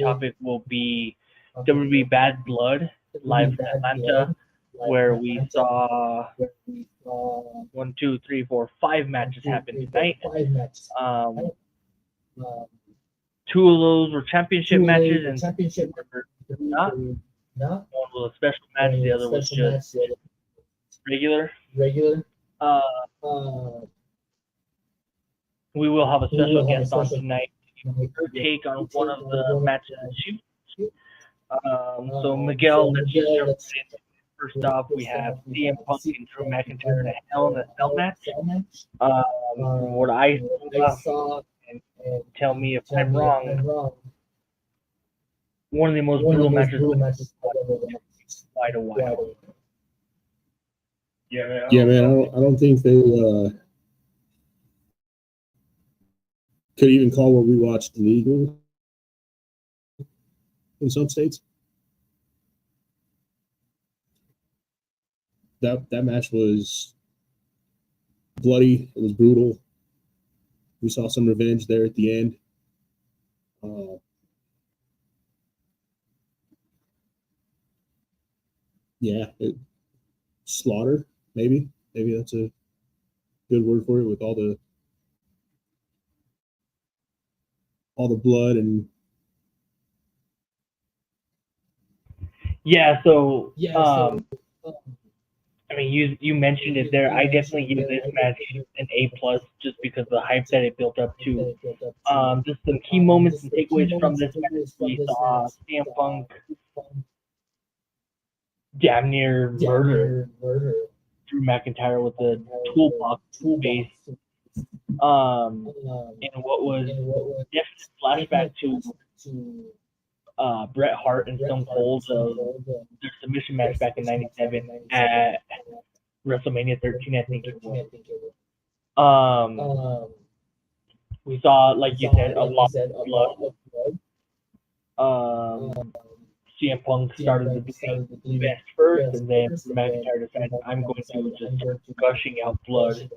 topic will be WWE Bad Blood live from Atlanta, where we saw 5 matches happen tonight. Um, Two of those were championship matches, and were not. One was a special match, the other was just regular. Uh, we will have a special guest on tonight to give her take on one of the matches that she. So Miguel, let's just jump right into it. First off, we have CM Punk and Drew McIntyre in a Hell in a Cell match. From what I saw, and tell me if I'm wrong, one of the most brutal matches I've ever watched in quite a while. Yeah, man. I don't think they could even call what we watched legal in some states. That match was bloody. It was brutal. We saw some revenge there at the end. Slaughter, maybe that's a good word for it, with all the blood and I mean, you mentioned it there. I definitely give this match an A+, just because of the hype that it built up to. Just some key moments and takeaways from this match. We saw CM Punk damn near murder Drew McIntyre with the toolbox face. And what was definitely flashback to Bret Hart and Stone Cold, their submission match back in '97 at WrestleMania 13, I think it was. We saw, like you said, a lot of blood. CM Punk started the best first, and then McIntyre decided, I'm going to just start gushing out blood.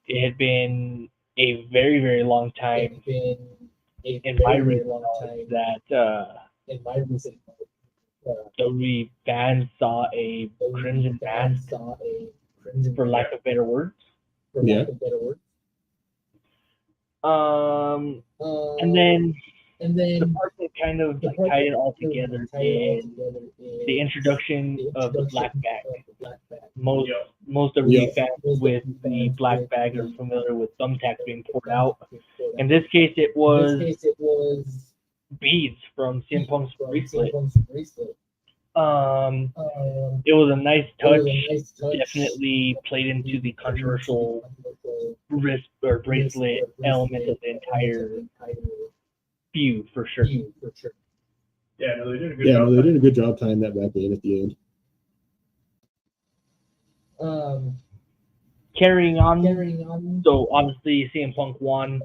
It had been a very, very long time in my recent knowledge that WWE fans saw a crimson mask, for lack of better words. Yeah. And then the part that kind of tied it all together is the introduction of the black bag. Most WWE fans with the black bag are familiar with thumbtacks being poured out. In this case, it was beads from CM Punk's bracelet. It was a nice touch. Definitely played into the controversial wrist or bracelet element of the entire feud, for sure. Yeah, no, they did a good job tying that back in at the end. Carrying on. So obviously CM Punk won.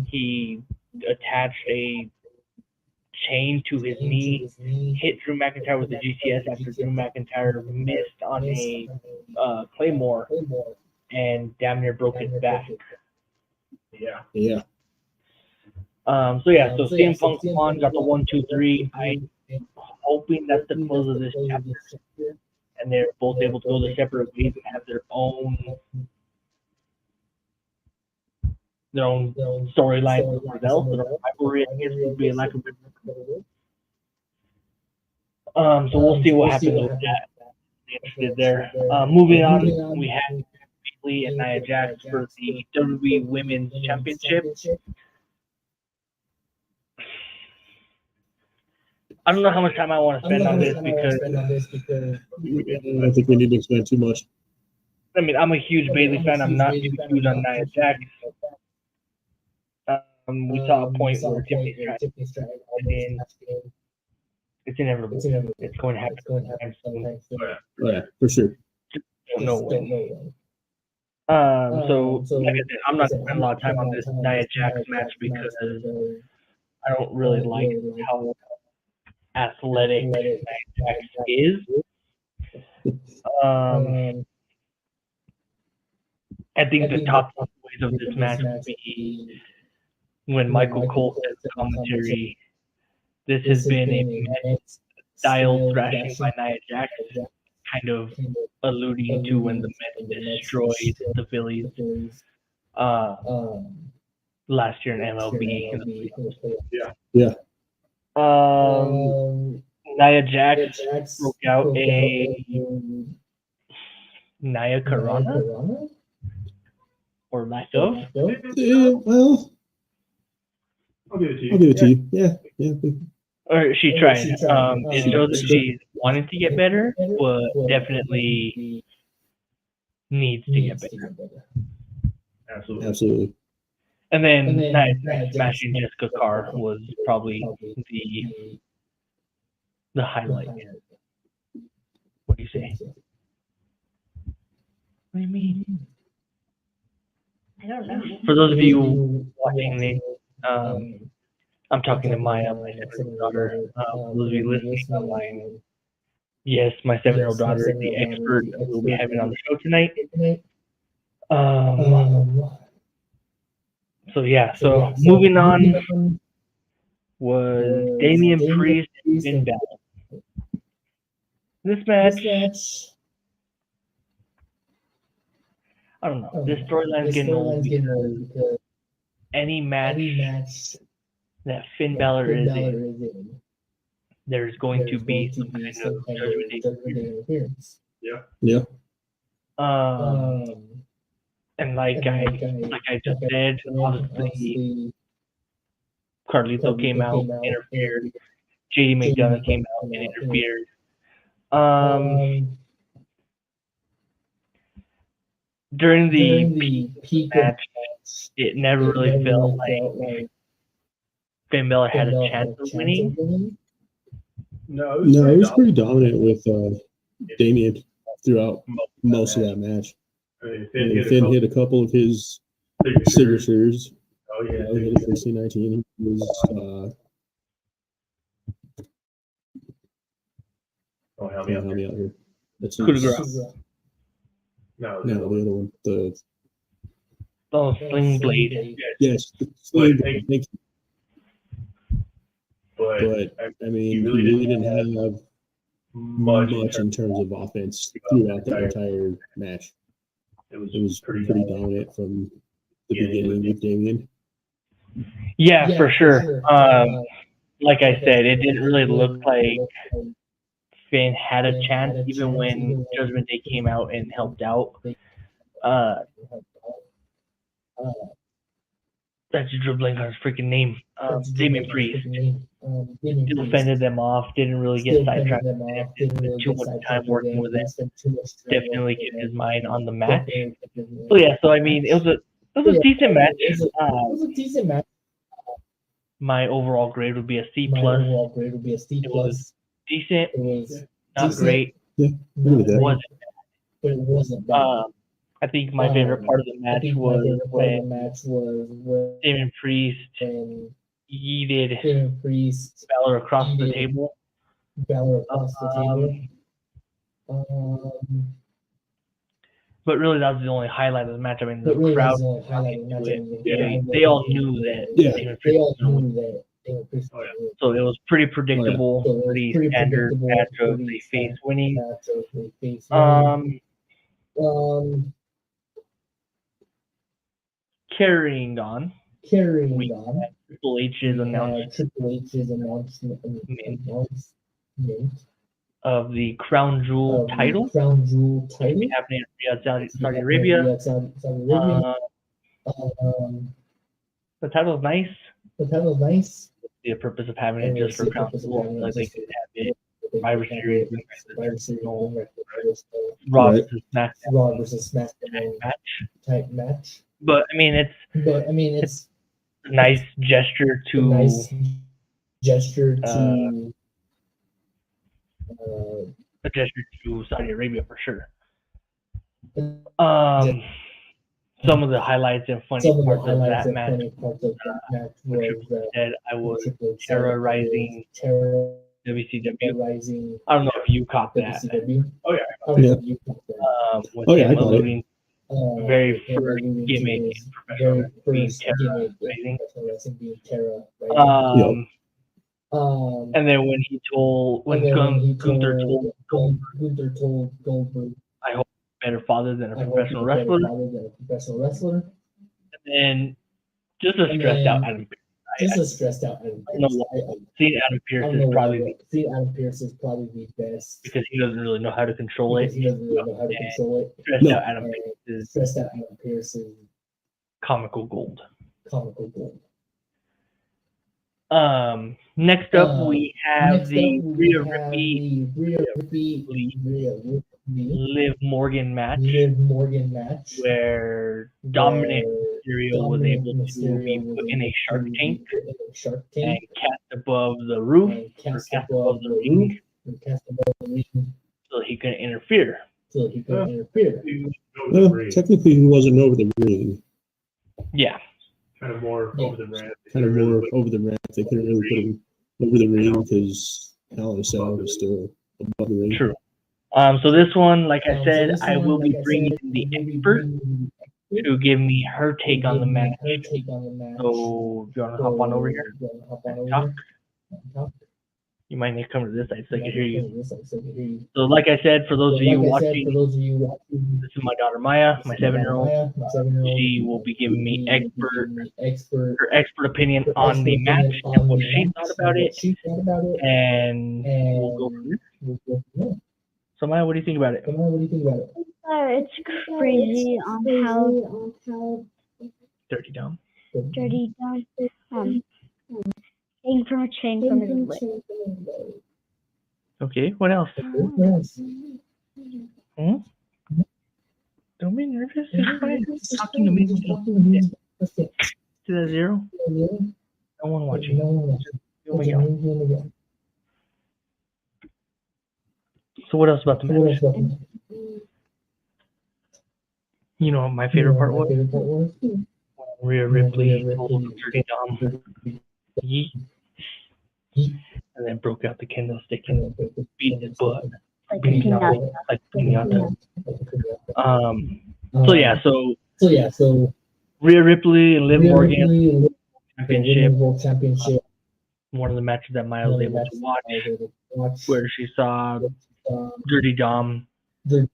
He attached a chain to his knee, hit Drew McIntyre with the GTS after Drew McIntyre missed on a Claymore and damn near broke his back. Yeah. So CM Punk won, got the 1-2-3. I'm hoping that's the close of this chapter, and they're both able to go their separate ways and have their own storyline for themselves. Their own rivalry, I guess, would be like a bit. So we'll see what happens with that. Interested there. Moving on, we have Bayley and Nia Jax for the WWE Women's Championship. I don't know how much time I want to spend on this because I don't think we need to spend too much. I mean, I'm a huge Bayley fan. I'm not too huge on Nia Jax. We saw a point where Tiffany Stratton it's inevitable. It's going to happen sometime soon. Yeah, for sure. Don't know when. So like I said, I'm not going to spend a lot of time on this Nia Jax match because I don't really like how athletic Nia Jax is. I think the top ways of this match would be when Michael Cole says commentary, this has been a Mets style thrashing by Nia Jax, kind of alluding to when the Mets destroyed the Phillies last year in MLB. In the Yeah. Nia Jax broke out a Nia Carana or lack of. Yeah, well, I'll give it to you. Yeah. Or she tried. It shows that she's wanting to get better, but definitely needs to get better. Absolutely. And then Nia Jax smashing Jessica Carr was probably the highlight. What do you say? What do you mean? I don't know. For those of you watching it, I'm talking to Maya, my 7-year-old daughter. For those of you listening online, yes, my 7-year-old daughter is the expert that we'll be having on the show tonight. So moving on was Damian Priest and Finn Balor. This match, I don't know. This storyline's getting old because any match that Finn Balor is in, there's going to be some kind of Judgment Day interference. Yeah. And like I just said, obviously Carlito came out, interfered. JD McDonough came out and interfered. During the peak match, it never really felt like Finn Balor had a chance of winning. No, he was pretty dominant with Damian throughout most of that match. Finn hit a couple of his signatures. Oh yeah, he hit 16-19. He was help me out here. That's Coup de grace. No, the other one. The Sling Blade. Yes, Sling Blade. Thank you. But I mean, he really didn't have much in terms of offense throughout the entire match. It was pretty dominant from the beginning with Damian. Yeah, for sure. Like I said, it didn't really look like Finn had a chance, even when Judgment Day came out and helped out. That's just dribbling on his freaking name. Damian Priest. Still fended them off, didn't really get sidetracked. Didn't spend too much time working with it. Definitely kept his mind on the match. So I mean, it was a decent match. My overall grade would be a C+. It was decent, not great. Yeah, But it wasn't bad. I think my favorite part of the match was when Damian Priest yeeted Balor across the table. But really, that was the only highlight of the match. I mean, the crowd they all knew that Damian Priest was going to win. So it was pretty predictable, pretty standard match of the face winning. Carrying on. Triple H's announcement of the Crown Jewel title. Happening in Riyadh, Saudi Arabia. The title is nice. The purpose of having it just for Crown Jewel, like they could have it Survivor Series, Raw versus SmackDown type match. But I mean, it's a nice gesture to Saudi Arabia for sure. Some of the highlights and funny parts of that match, Triple said I was terrorizing WCW. I don't know if you caught that. Oh yeah. With him alluding very first gimmick in professional wrestling being terrorizing. And then when Gunther told Goldberg, I hope you're a better father than a professional wrestler. And then just a stressed out Adam Pearce. I don't know why. Seeing Adam Pearce is probably the best because he doesn't really know how to control it. Stressed out Adam Pearce is comical gold. Next up we have the Rhea Ripley Liv Morgan match, where Dominic Mysterio was able to be put in a shark tank and cast above the roof, or cast above the ring, so he couldn't interfere. Well, technically, he wasn't over the ring. Yeah. Kind of more over the ramp. They couldn't really put him over the ring because Hell in a Cell was still above the ring. True. So this one, like I said, I will be bringing in the expert to give me her take on the match. So, do you want to hop on over here and talk? You might need to come to this side so I can hear you. So, like I said, for those of you watching, this is my daughter Maya, my 7-year-old. She will be giving me her expert opinion on the match and what she thought about it, and we'll go from there. So, Maya, what do you think about it? It's crazy on how Dirty Dom. Taking from a chain from his leg. Okay, what else? Don't be nervous. It's fine. Talking to me. To the zero. No one watching. Oh my God. So what else about the match? You know what my favorite part was? Rhea Ripley told Dirty Dom, yeet, and then broke out the candlestick and beat his butt. Like pinata. Like pinata. So yeah, so Rhea Ripley and Liv Morgan championship. One of the matches that Maya was able to watch, where she saw Dirty Dom do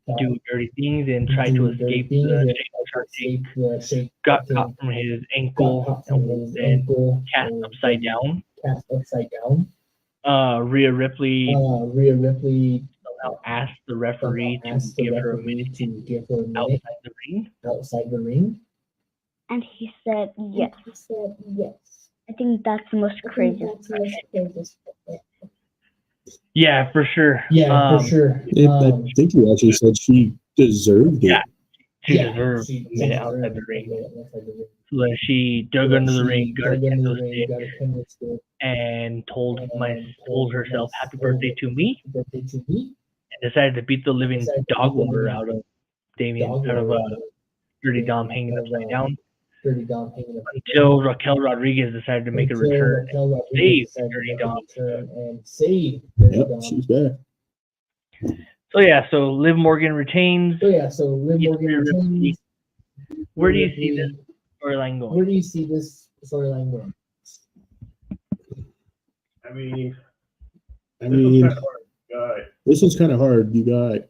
dirty things and try to escape the shark tank. Got caught from his ankle and was then cast upside down. Rhea Ripley somehow asked the referee to give her a minute outside the ring. And he said yes. I think that's the most craziest match. Yeah, for sure. I think you actually said she deserved it. Yeah, she deserved a minute outside the ring. So then she dug under the ring, got a candlestick, and told herself happy birthday to me, and decided to beat the living dog water out of Dirty Dom hanging upside down. Until Raquel Rodriguez decided to make a return and save Dirty Dom. Yep, she's back. So Liv Morgan retains. Where do you see this storyline going? I mean, this one's kind of hard. You got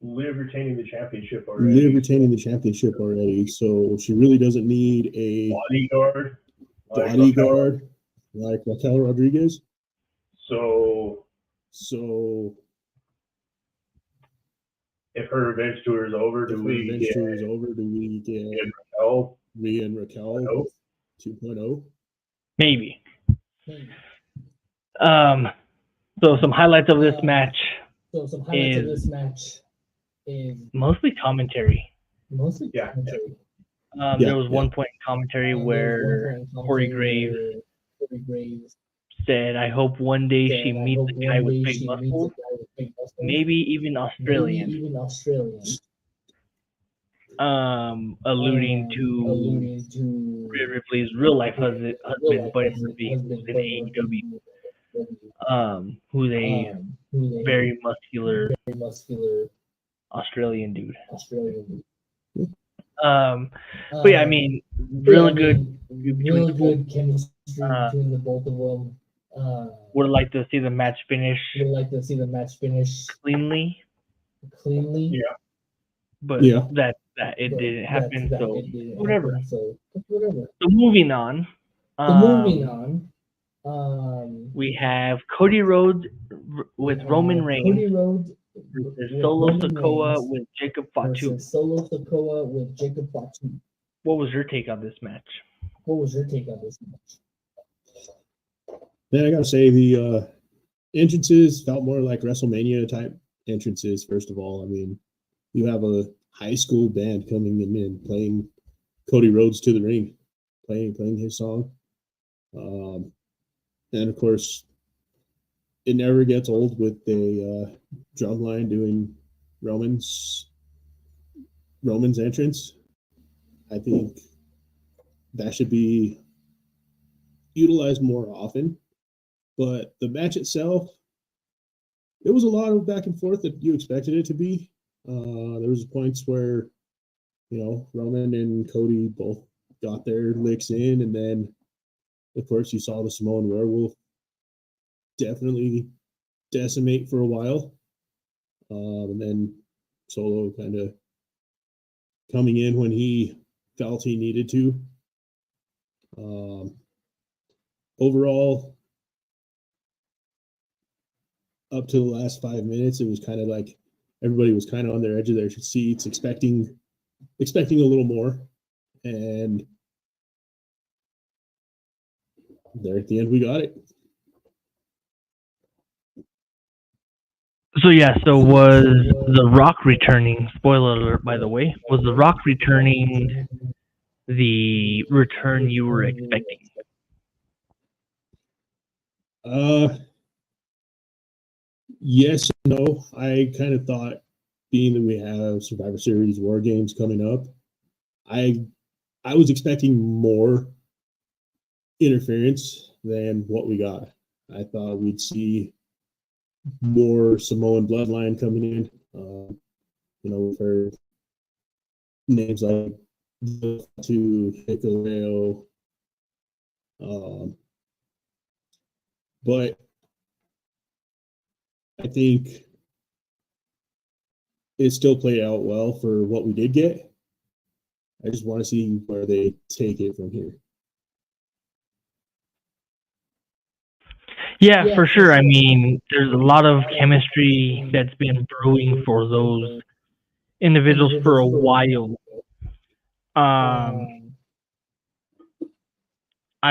Liv retaining the championship already. So she really doesn't need a bodyguard like Raquel Rodriguez. So if her revenge tour is over, do we get Rhea and Raquel 2.0? Maybe. So some highlights of this match is mostly commentary. Yeah. There was one point in commentary where Corey Graves said, I hope one day she meets a guy with big muscles, maybe even Australian. Alluding to Rhea Ripley's real life husband, Buddy Murphy, who's in AEW. Who's a very muscular Australian dude. But yeah, I mean, really good chemistry between the both of them. would like to see the match finish cleanly, Yeah. but Yeah. that it didn't happen. So whatever. So moving on. We have Cody Rhodes with Roman Reigns versus Solo Sikoa with Jacob Fatu. What was your take on this match? Then I gotta say the entrances felt more like WrestleMania type entrances. First of all, I mean, you have a high school band coming in and playing Cody Rhodes to the ring, playing his song, and of course, it never gets old with a drum line doing Roman's entrance. I think that should be utilized more often. But the match itself, it was a lot of back and forth that you expected it to be. There was points where, Roman and Cody both got their licks in, and then, of course, you saw the Samoan Werewolf definitely decimate for a while, and then Solo kind of coming in when he felt he needed to. Overall, up to the last 5 minutes, it was kind of like everybody was kind of on their edge of their seats, expecting a little more, and there at the end we got it. So was The Rock returning? Spoiler alert, by the way. Was The Rock returning the return you were expecting? Yes, no. I kind of thought, being that we have Survivor Series War Games coming up, I was expecting more interference than what we got. I thought we'd see more Samoan bloodline coming in. We've heard names like to Hikuleo, but I think it still played out well for what we did get. I just want to see where they take it from here. Yeah, for sure. I mean, there's a lot of chemistry that's been brewing for those individuals for a while. I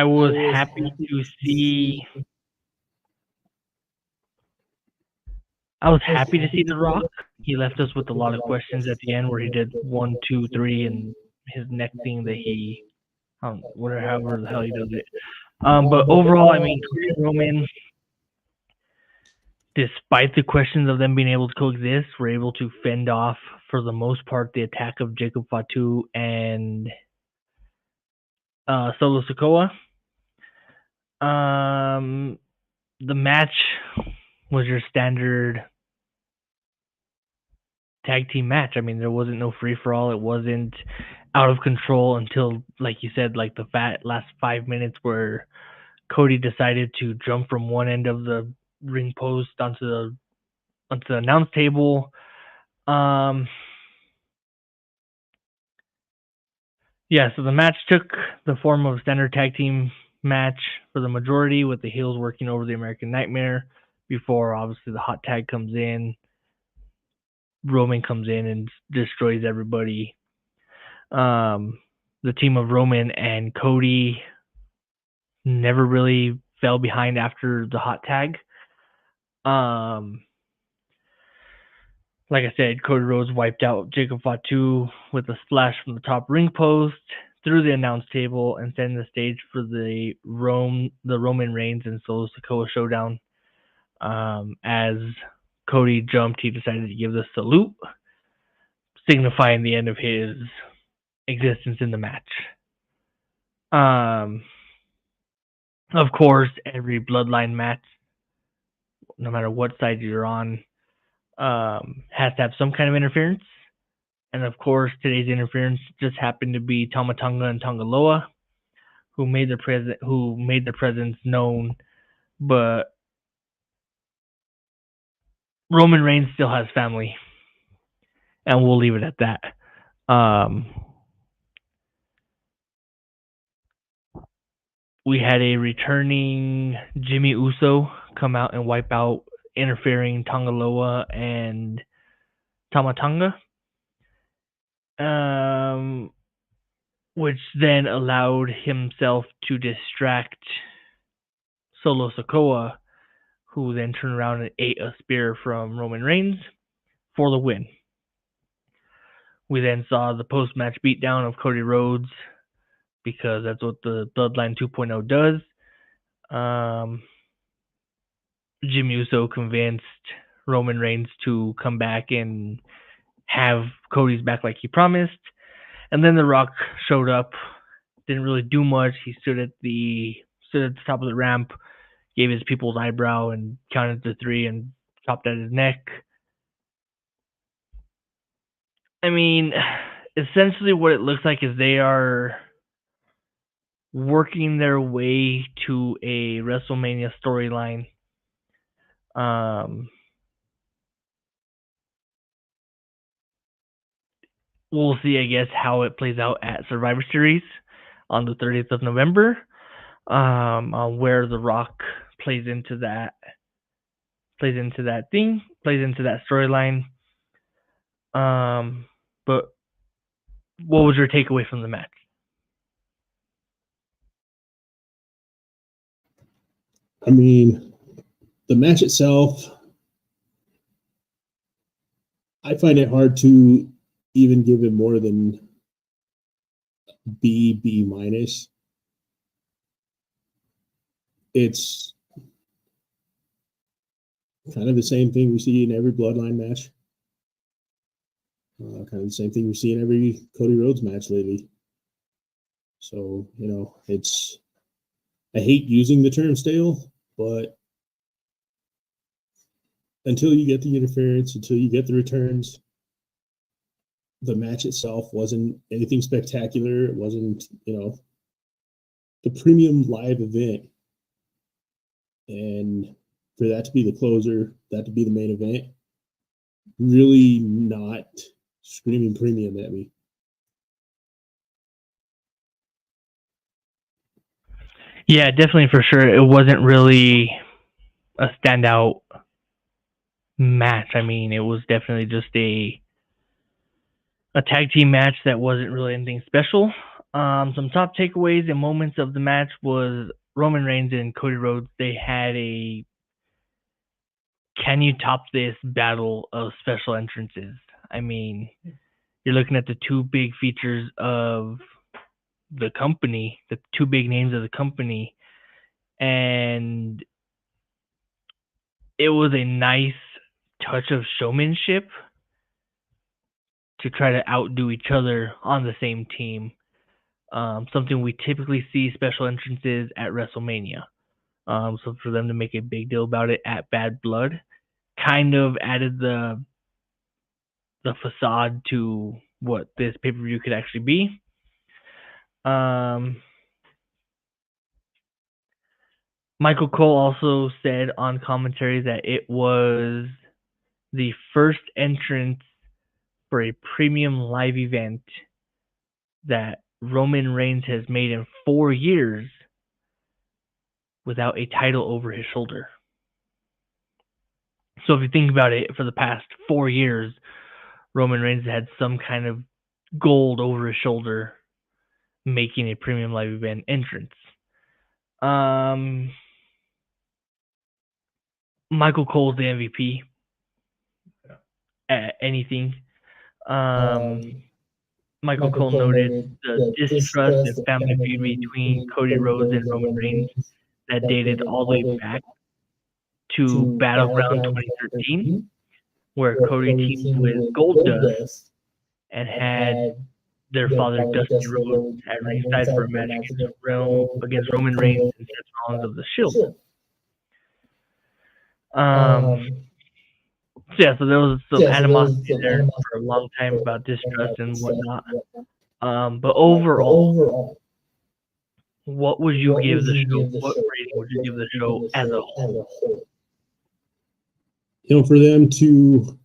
was happy to see The Rock. He left us with a lot of questions at the end where he did 1, 2, 3 and his neck thing that he however the hell he does it. But overall, I mean, Cody and Roman, despite the questions of them being able to coexist, were able to fend off, for the most part, the attack of Jacob Fatu and Solo Sikoa. The match was your standard tag team match. I mean, there wasn't no free for all. It wasn't out of control until, like you said, like the last 5 minutes where Cody decided to jump from one end of the ring post onto the announce table. So the match took the form of a standard tag team match for the majority, with the heels working over the American Nightmare before obviously the hot tag comes in. Roman comes in and destroys everybody. The team of Roman and Cody never really fell behind after the hot tag. Like I said, Cody Rhodes wiped out Jacob Fatu with a splash from the top ring post through the announce table and setting the stage for the Roman Reigns and Solo Sikoa showdown. As Cody jumped, he decided to give the salute, signifying the end of his existence in the match. Of course, every bloodline match, no matter what side you're on, has to have some kind of interference. And of course, today's interference just happened to be Tama Tonga and Tongaloa, who made their presence known but Roman Reigns still has family, and we'll leave it at that. We had a returning Jimmy Uso come out and wipe out interfering Tongaloa and Tama Tonga, which then allowed himself to distract Solo Sikoa, who then turned around and ate a spear from Roman Reigns for the win. We then saw the post-match beatdown of Cody Rhodes, because that's what the Bloodline 2.0 does. Jim Uso convinced Roman Reigns to come back and have Cody's back like he promised. And then The Rock showed up, didn't really do much. He stood at the top of the ramp, gave his people's eyebrow and counted to 3 and chopped at his neck. I mean, essentially what it looks like is they are working their way to a WrestleMania storyline. We'll see, I guess, how it plays out at Survivor Series on the 30th of November, on where The Rock plays into that storyline. But what was your takeaway from the match? I mean, the match itself, I find it hard to even give it more than B minus. It's kind of the same thing we see in every Bloodline match. Kind of the same thing we see in every Cody Rhodes match lately. So, I hate using the term stale, but until you get the interference, until you get the returns, the match itself wasn't anything spectacular. It wasn't, the premium live event. And for that to be the closer, that to be the main event, really not screaming premium at me. Yeah, definitely, for sure. It wasn't really a standout match. I mean, it was definitely just a tag team match that wasn't really anything special. Some top takeaways and moments of the match was Roman Reigns and Cody Rhodes. They had a can you top this battle of special entrances? I mean, you're looking at the two big features of the company, the two big names of the company, and it was a nice touch of showmanship to try to outdo each other on the same team. Something we typically see special entrances at WrestleMania. So for them to make a big deal about it at Bad Blood kind of added the facade to what this pay-per-view could actually be. Michael Cole also said on commentary that it was the first entrance for a premium live event that Roman Reigns has made in 4 years without a title over his shoulder. So if you think about it, for the past 4 years, Roman Reigns had some kind of gold over his shoulder, making a premium live event entrance. Michael Cole's the MVP at anything. Michael Cole noted the distrust and family feud between Cody Rhodes and Roman Reigns that dated all the way back to Battleground 2013, where Cody teamed with Goldust and had their father Dusty Rhodes at ringside for a match against Roman Reigns and Seth Rollins of the Shield. So there was some animosity there for a long time about distrust and whatnot. But overall, what would you give the show? What rating would you give the show as a whole? For them to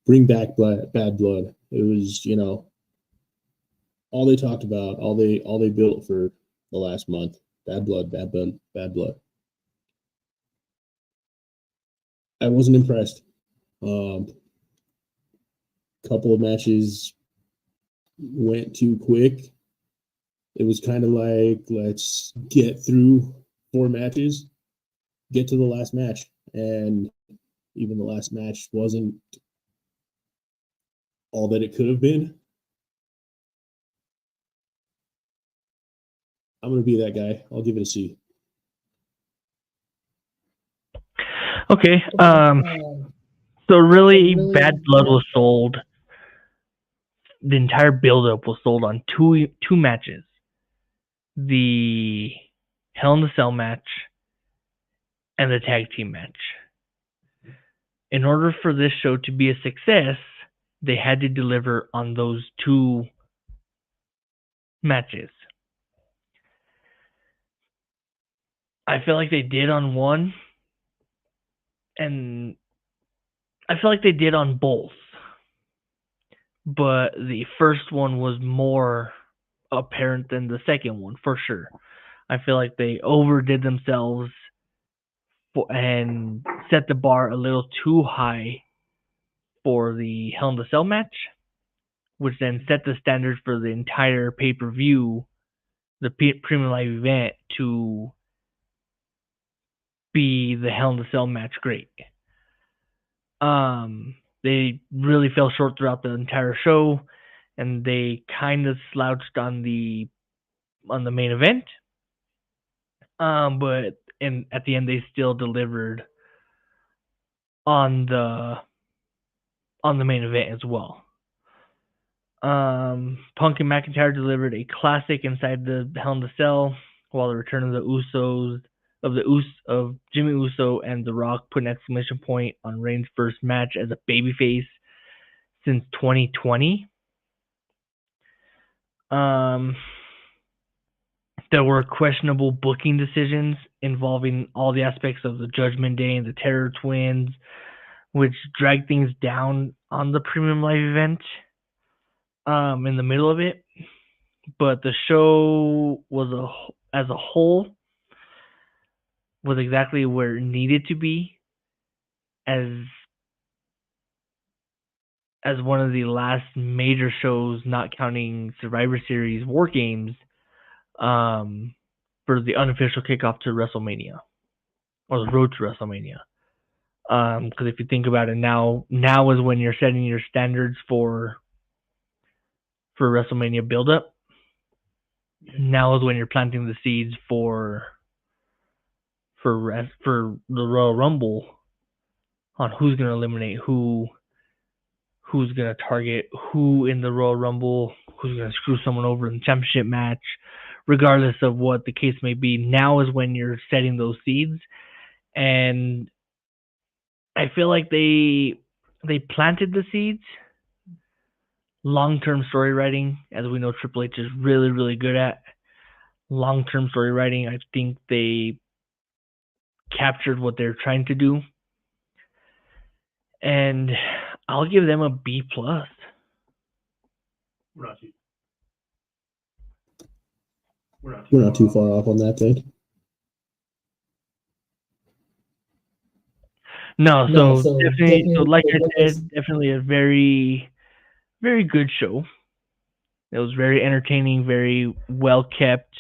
bring back Bad Blood, it was, all they talked about, all they built for the last month. Bad Blood, Bad Blood, Bad Blood. I wasn't impressed. Couple of matches went too quick. It was kind of like, let's get through 4 matches, get to the last match. And even the last match wasn't all that it could have been. I'm going to be that guy. I'll give it a C. Okay. So really, Bad Blood was sold. The entire build-up was sold on two matches. The Hell in a Cell match and the tag team match. In order for this show to be a success, they had to deliver on those 2 matches. I feel like they did on one, and I feel like they did on both. But the first one was more apparent than the second one, for sure. I feel like they overdid themselves and set the bar a little too high for the Hell in a Cell match, which then set the standard for the entire pay-per-view, the premium live event, to be the Hell in a Cell match great. They really fell short throughout the entire show, and they kind of slouched on the main event. But at the end, they still delivered on the main event as well. Punk and McIntyre delivered a classic inside the Hell in a Cell, while the return of of Jimmy Uso and The Rock put an exclamation point on Reigns' first match as a babyface since 2020. There were questionable booking decisions involving all the aspects of the Judgment Day and the Terror Twins, which dragged things down on the premium live event in the middle of it. But the show as a whole was exactly where it needed to be as one of the last major shows, not counting Survivor Series War Games, for the unofficial kickoff to WrestleMania, or the road to WrestleMania. Because if you think about it, now is when you're setting your standards for WrestleMania build-up. Now is when you're planting the seeds for the Royal Rumble, on who's going to eliminate who's going to target who in the Royal Rumble, who's going to screw someone over in the championship match, regardless of what the case may be. Now is when you're setting those seeds, and I feel like they planted the seeds. Long-term story writing, as we know Triple H is really, really good at. Long-term story writing, I think they captured what they're trying to do. And I'll give them a B+. We're not too far off on that thing. No, so definitely, so like I said, definitely a very, very good show. It was very entertaining, very well kept.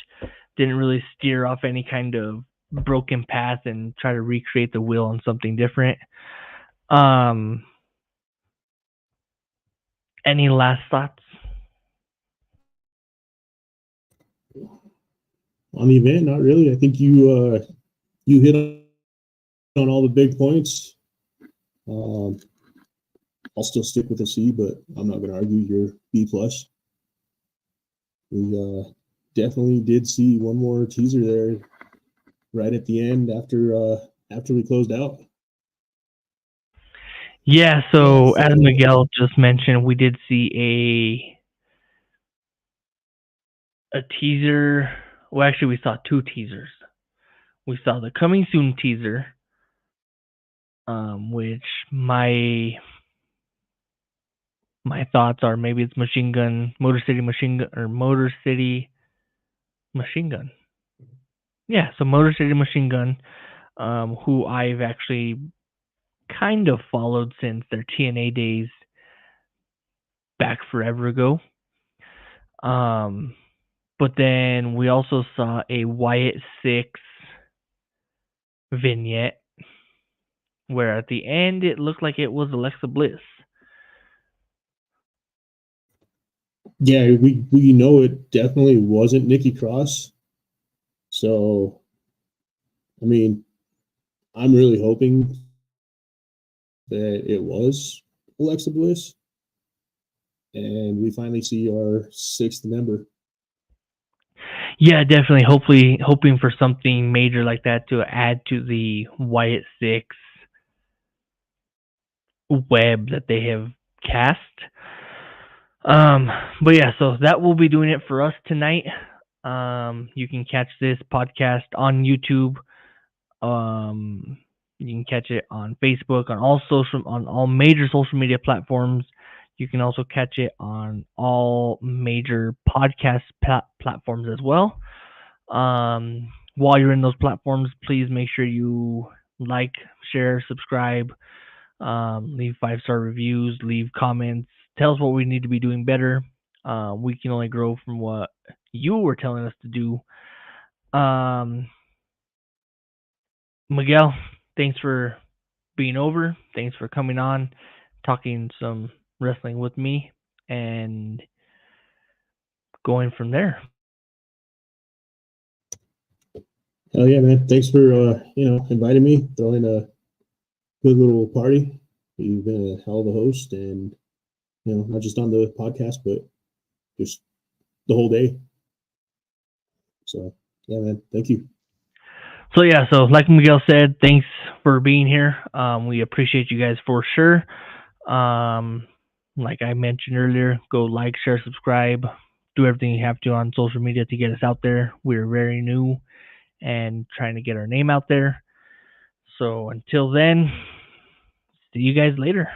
Didn't really steer off any kind of broken path and try to recreate the wheel on something different. Any last thoughts on the event? Not really. I think you hit on all the big points. I'll still stick with a C, but I'm not going to argue your B+. We definitely did see one more teaser there right at the end after we closed out. Yeah, so as Miguel just mentioned, we did see a teaser Well, actually, we saw 2 teasers. We saw the coming soon teaser, which my thoughts are maybe it's Motor City Machine Gun. Yeah, so Motor City Machine Gun, who I've actually kind of followed since their TNA days back forever ago. But then we also saw a Wyatt 6 vignette where at the end it looked like it was Alexa Bliss. Yeah, we know it definitely wasn't Nikki Cross. So, I mean, I'm really hoping that it was Alexa Bliss, and we finally see our 6th member. Yeah, definitely. Hoping for something major like that to add to the Wyatt 6 web that they have cast. But yeah, so that will be doing it for us tonight. You can catch this podcast on YouTube. You can catch it on Facebook, on all major social media platforms. You can also catch it on all major podcast platforms as well. While you're in those platforms, please make sure you like, share, subscribe, leave 5-star reviews, leave comments, tell us what we need to be doing better. We can only grow from what you were telling us to do. Miguel, thanks for being over. Thanks for coming on, talking some wrestling with me, and going from there. Hell yeah, man! Thanks for inviting me, throwing a good little party. You've been a hell of a host, and not just on the podcast, but just the whole day. So yeah, man, thank you. So yeah, so like Miguel said, thanks for being here. We appreciate you guys for sure. Like I mentioned earlier, go like, share, subscribe, do everything you have to on social media to get us out there. We're very new and trying to get our name out there. So until then, see you guys later.